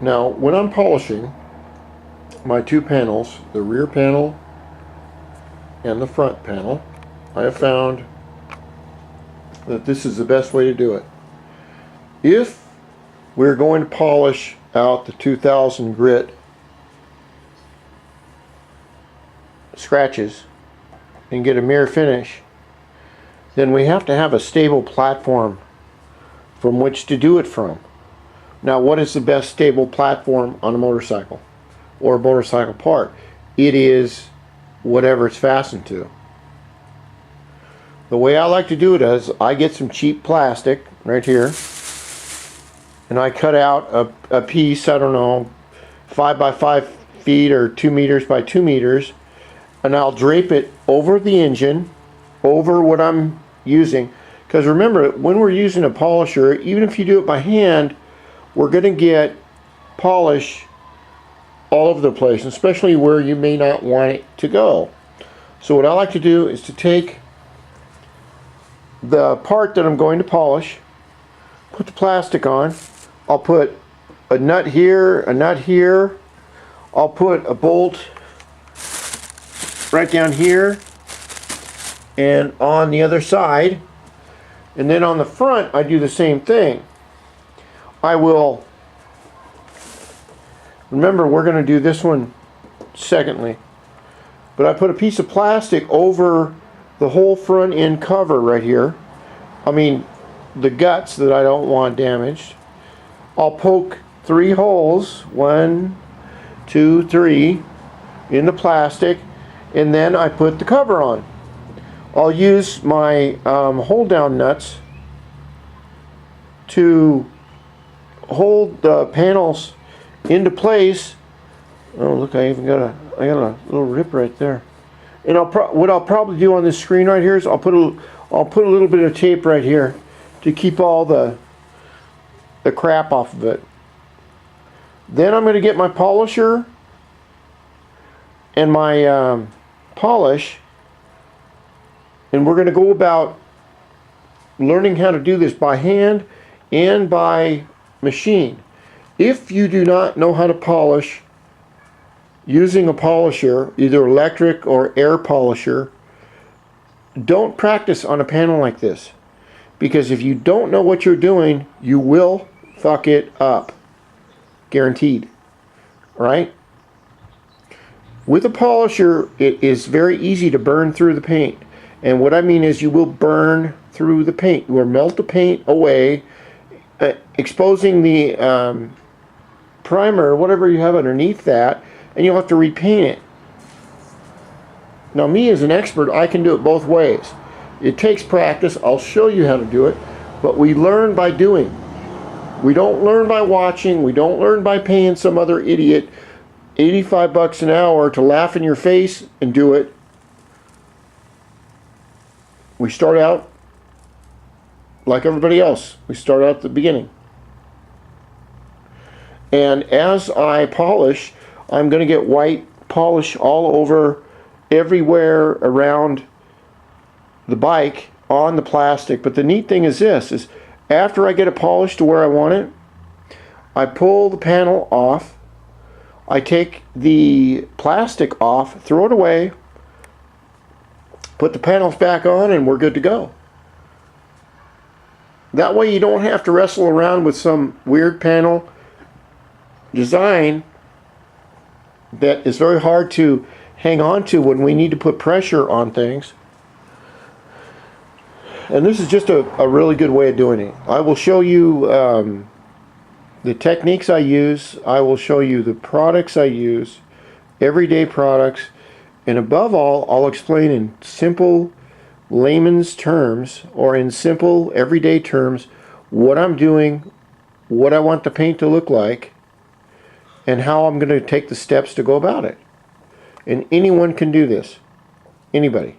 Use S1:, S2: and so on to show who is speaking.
S1: Now, when I'm polishing my two panels, the rear panel and the front panel, I have found that this is the best way to do it. If we're going to polish out the 2000 grit scratches and get a mirror finish, then we have to have a stable platform from which to do it from. Now, what is the best stable platform on a motorcycle or a motorcycle part? It is whatever it's fastened to. The way I like to do it is I get some cheap plastic right here and I cut out a piece, I don't know, 5 by 5 feet or 2 meters by 2 meters, and I'll drape it over the engine, over what I'm using. Because remember, when we're using a polisher, even if you do it by hand, we're going to get polish all over the place, especially where you may not want it to go. So what I like to do is to take the part that I'm going to polish, put the plastic on. I'll put a nut here, a nut here. I'll put a bolt right down here and on the other side. And then on the front, I do the same thing. I will, remember, we're going to do this one secondly, but I put a piece of plastic over the whole front end cover right here. I mean, the guts that I don't want damaged. I'll poke 3 holes, 1, 2, 3, in the plastic, and then I put the cover on. I'll use my hold down nuts to hold the panels into place. Oh, look, I got a little rip right there. And what I'll probably do on this screen right here is I'll put a little bit of tape right here to keep all the crap off of it. Then I'm going to get my polisher and my polish, and we're going to go about learning how to do this by hand and by machine. If you do not know how to polish using a polisher, either electric or air polisher, don't practice on a panel like this, because if you don't know what you're doing, you will fuck it up, guaranteed. Right? With a polisher, it is very easy to burn through the paint. And what I mean is you will burn through the paint. You will melt the paint away, exposing the primer or whatever you have underneath that, and you'll have to repaint it. Now, me as an expert, I can do it both ways. It takes practice. I'll show you how to do it, but we learn by doing. We don't learn by watching. We don't learn by paying some other idiot $85 an hour to laugh in your face and do it. We start out like everybody else. We start out at the beginning. And as I polish, I'm going to get white polish all over, everywhere around the bike, on the plastic. But the neat thing is this, is after I get it polished to where I want it, I pull the panel off, I take the plastic off, throw it away, put the panels back on, and we're good to go. That way you don't have to wrestle around with some weird panel design that is very hard to hang on to when we need to put pressure on things. And this is just a really good way of doing it. I will show you the techniques I use. I will show you the products I use, everyday products, and above all, I'll explain in simple layman's terms, or in simple everyday terms, what I'm doing, what I want the paint to look like, and how I'm going to take the steps to go about it. And anyone can do this. Anybody.